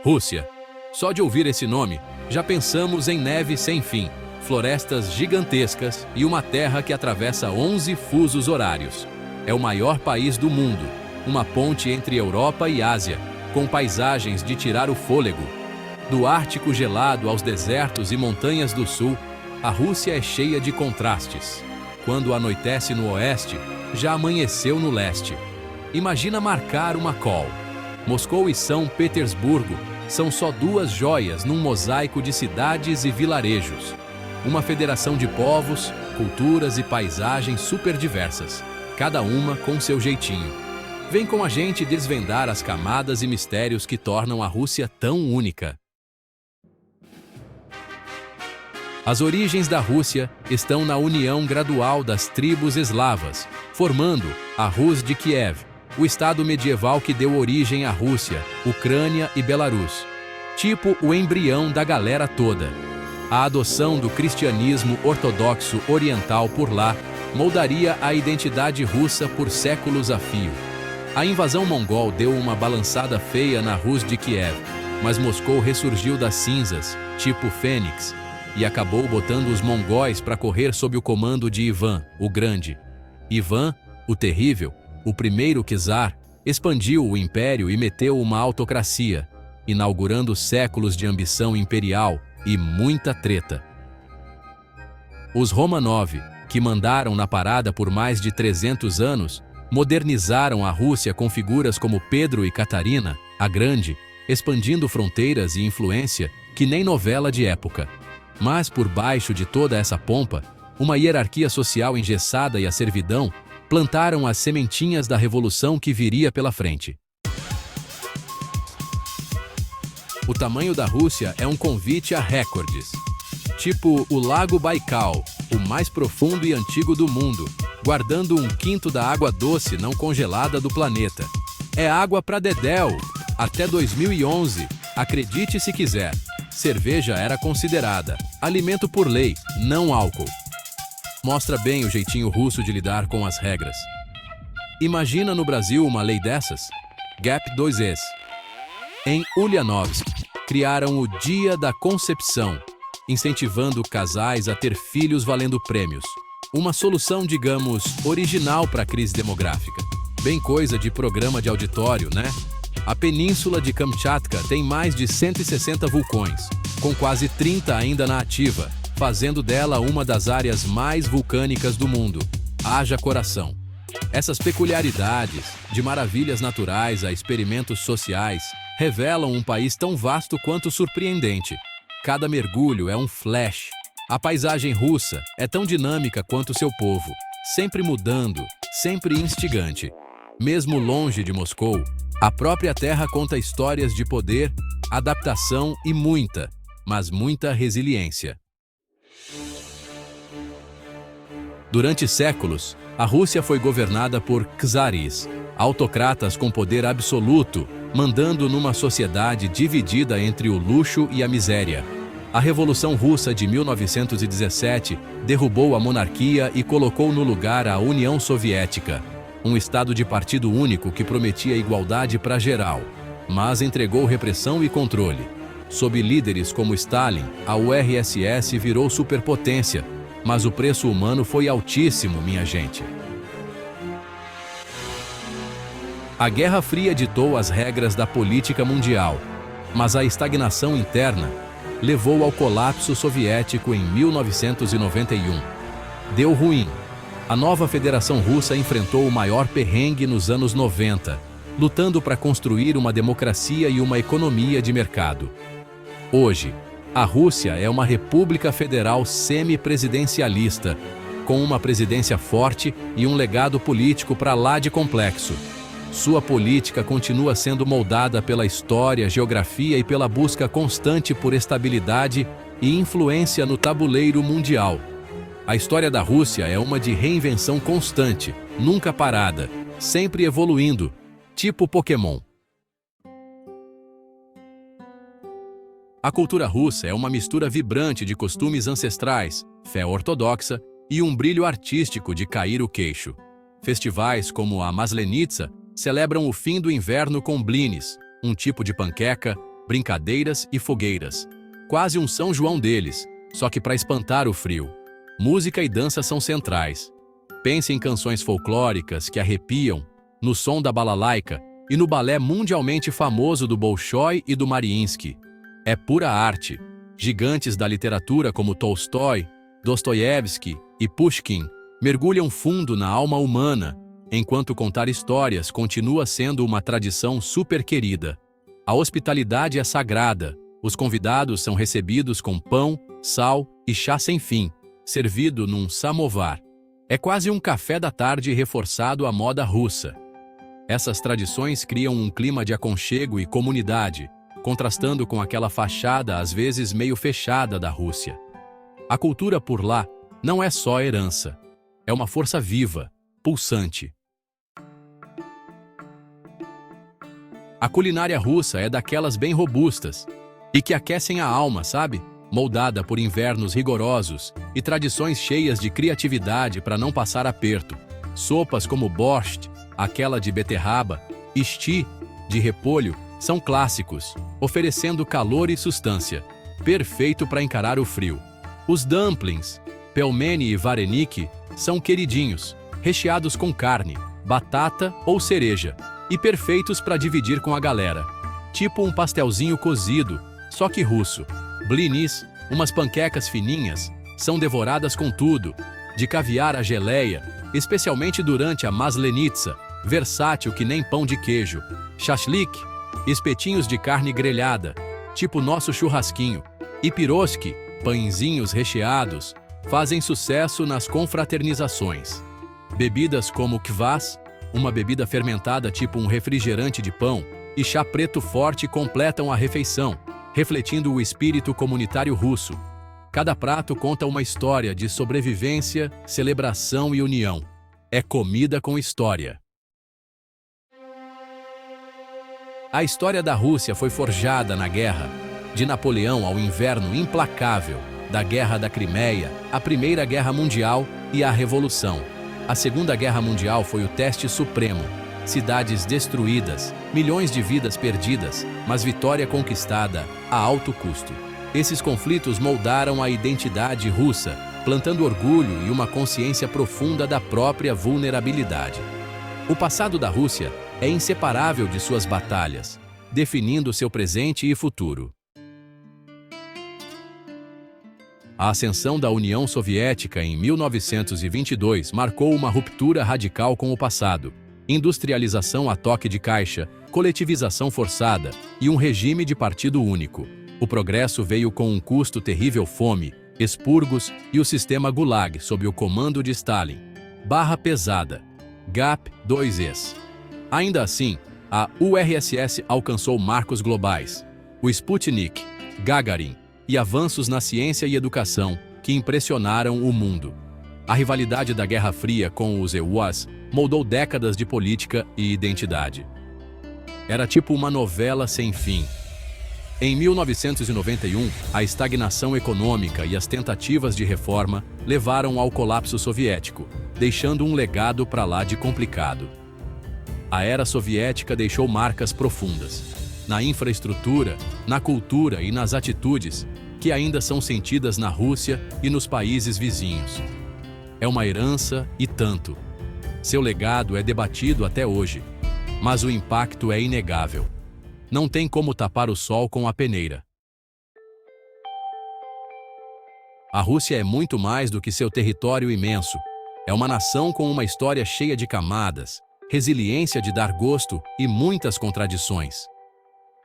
Rússia. Só de ouvir esse nome, já pensamos em neve sem fim, florestas gigantescas e uma terra que atravessa 11 fusos horários. É o maior país do mundo, uma ponte entre Europa e Ásia, com paisagens de tirar o fôlego. Do Ártico gelado aos desertos e montanhas do sul, a Rússia é cheia de contrastes. Quando anoitece no oeste, já amanheceu no leste. Imagina marcar uma call. Moscou e São Petersburgo são só duas joias num mosaico de cidades e vilarejos. Uma federação de povos, culturas e paisagens super diversas, cada uma com seu jeitinho. Vem com a gente desvendar as camadas e mistérios que tornam a Rússia tão única. As origens da Rússia estão na união gradual das tribos eslavas, formando a Rus de Kiev, o estado medieval que deu origem à Rússia, Ucrânia e Belarus. Tipo o embrião da galera toda. A adoção do cristianismo ortodoxo oriental por lá moldaria a identidade russa por séculos a fio. A invasão mongol deu uma balançada feia na Rus de Kiev, mas Moscou ressurgiu das cinzas, tipo Fênix, e acabou botando os mongóis para correr sob o comando de Ivan, o Grande. Ivan, o Terrível, o primeiro czar, expandiu o império e meteu uma autocracia, inaugurando séculos de ambição imperial e muita treta. Os Romanov, que mandaram na parada por mais de 300 anos, modernizaram a Rússia com figuras como Pedro e Catarina, a Grande, expandindo fronteiras e influência que nem novela de época. Mas por baixo de toda essa pompa, uma hierarquia social engessada e a servidão plantaram as sementinhas da revolução que viria pela frente. O tamanho da Rússia é um convite a recordes. Tipo o Lago Baikal, o mais profundo e antigo do mundo, guardando 1/5 da água doce não congelada do planeta. É água pra dedéu! Até 2011, acredite se quiser, cerveja era considerada alimento por lei, não álcool. Mostra bem o jeitinho russo de lidar com as regras. Imagina no Brasil uma lei dessas? Gap 2Es. Em Ulyanovsk, criaram o Dia da Concepção, incentivando casais a ter filhos valendo prêmios. Uma solução, digamos, original para a crise demográfica. Bem coisa de programa de auditório, né? A península de Kamchatka tem mais de 160 vulcões, com quase 30 ainda na ativa, fazendo dela uma das áreas mais vulcânicas do mundo. Haja coração. Essas peculiaridades, de maravilhas naturais a experimentos sociais, revelam um país tão vasto quanto surpreendente. Cada mergulho é um flash. A paisagem russa é tão dinâmica quanto seu povo, sempre mudando, sempre instigante. Mesmo longe de Moscou, a própria terra conta histórias de poder, adaptação e muita, mas muita resiliência. Durante séculos, a Rússia foi governada por czares, autocratas com poder absoluto, mandando numa sociedade dividida entre o luxo e a miséria. A Revolução Russa de 1917 derrubou a monarquia e colocou no lugar a União Soviética, um estado de partido único que prometia igualdade para geral, mas entregou repressão e controle. Sob líderes como Stalin, a URSS virou superpotência, mas o preço humano foi altíssimo, minha gente. A Guerra Fria ditou as regras da política mundial, mas a estagnação interna levou ao colapso soviético em 1991. Deu ruim. A nova Federação Russa enfrentou o maior perrengue nos anos 90, lutando para construir uma democracia e uma economia de mercado. Hoje, a Rússia é uma república federal semi-presidencialista, com uma presidência forte e um legado político para lá de complexo. Sua política continua sendo moldada pela história, geografia e pela busca constante por estabilidade e influência no tabuleiro mundial. A história da Rússia é uma de reinvenção constante, nunca parada, sempre evoluindo, tipo Pokémon. A cultura russa é uma mistura vibrante de costumes ancestrais, fé ortodoxa e um brilho artístico de cair o queixo. Festivais como a Maslenitsa celebram o fim do inverno com blinis, um tipo de panqueca, brincadeiras e fogueiras. Quase um São João deles, só que para espantar o frio. Música e dança são centrais. Pense em canções folclóricas que arrepiam, no som da balalaika e no balé mundialmente famoso do Bolshoi e do Mariinsky. É pura arte. Gigantes da literatura como Tolstói, Dostoiévski e Pushkin mergulham fundo na alma humana, enquanto contar histórias continua sendo uma tradição super querida. A hospitalidade é sagrada. Os convidados são recebidos com pão, sal e chá sem fim, servido num samovar. É quase um café da tarde reforçado à moda russa. Essas tradições criam um clima de aconchego e comunidade, contrastando com aquela fachada às vezes meio fechada da Rússia. A cultura por lá não é só herança. É uma força viva, pulsante. A culinária russa é daquelas bem robustas e que aquecem a alma, sabe? Moldada por invernos rigorosos e tradições cheias de criatividade para não passar aperto. Sopas como borscht, aquela de beterraba, e shti, de repolho, são clássicos, oferecendo calor e sustância, perfeito para encarar o frio. Os dumplings, pelmeni e vareniki, são queridinhos, recheados com carne, batata ou cereja, e perfeitos para dividir com a galera. Tipo um pastelzinho cozido, só que russo. Blinis, umas panquecas fininhas, são devoradas com tudo, de caviar a geleia, especialmente durante a maslenitsa, versátil que nem pão de queijo. Shashlik, espetinhos de carne grelhada, tipo nosso churrasquinho. E piroshki, pãezinhos recheados, fazem sucesso nas confraternizações. Bebidas como kvass, uma bebida fermentada tipo um refrigerante de pão, e chá preto forte completam a refeição, refletindo o espírito comunitário russo. Cada prato conta uma história de sobrevivência, celebração e união. É comida com história. A história da Rússia foi forjada na guerra, de Napoleão ao inverno implacável, da Guerra da Crimeia, a Primeira Guerra Mundial e a Revolução. A Segunda Guerra Mundial foi o teste supremo. Cidades destruídas, milhões de vidas perdidas, mas vitória conquistada a alto custo. Esses conflitos moldaram a identidade russa, plantando orgulho e uma consciência profunda da própria vulnerabilidade. O passado da Rússia é inseparável de suas batalhas, definindo seu presente e futuro. A ascensão da União Soviética em 1922 marcou uma ruptura radical com o passado. Industrialização a toque de caixa, coletivização forçada e um regime de partido único. O progresso veio com um custo terrível: fome, expurgos e o sistema Gulag sob o comando de Stalin. Barra pesada. GAP 2Es. Ainda assim, a URSS alcançou marcos globais. O Sputnik, Gagarin e avanços na ciência e educação que impressionaram o mundo. A rivalidade da Guerra Fria com os EUAs moldou décadas de política e identidade. Era tipo uma novela sem fim. Em 1991, a estagnação econômica e as tentativas de reforma levaram ao colapso soviético, deixando um legado para lá de complicado. A era soviética deixou marcas profundas na infraestrutura, na cultura e nas atitudes que ainda são sentidas na Rússia e nos países vizinhos. É uma herança e tanto. Seu legado é debatido até hoje, mas o impacto é inegável. Não tem como tapar o sol com a peneira. A Rússia é muito mais do que seu território imenso. É uma nação com uma história cheia de camadas, resiliência de dar gosto e muitas contradições.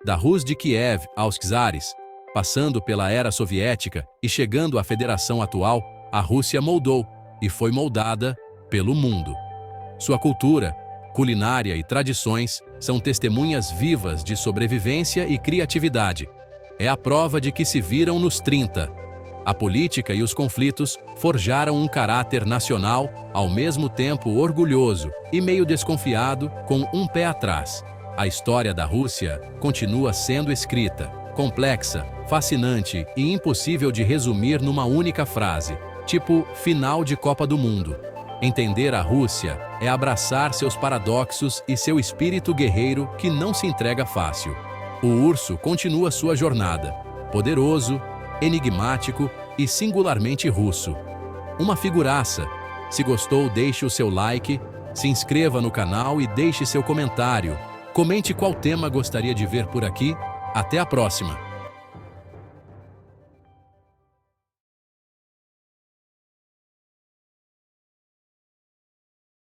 Da Rus de Kiev aos czares, passando pela era soviética e chegando à federação atual, a Rússia moldou e foi moldada pelo mundo. Sua cultura, culinária e tradições são testemunhas vivas de sobrevivência e criatividade. É a prova de que se viram nos 30. A política e os conflitos forjaram um caráter nacional, ao mesmo tempo orgulhoso e meio desconfiado, com um pé atrás. A história da Rússia continua sendo escrita, complexa, fascinante e impossível de resumir numa única frase, tipo final de Copa do Mundo. Entender a Rússia é abraçar seus paradoxos e seu espírito guerreiro que não se entrega fácil. O urso continua sua jornada, poderoso, enigmático e singularmente russo. Uma figuraça. Se gostou, deixe o seu like, se inscreva no canal e deixe seu comentário. Comente qual tema gostaria de ver por aqui. Até a próxima!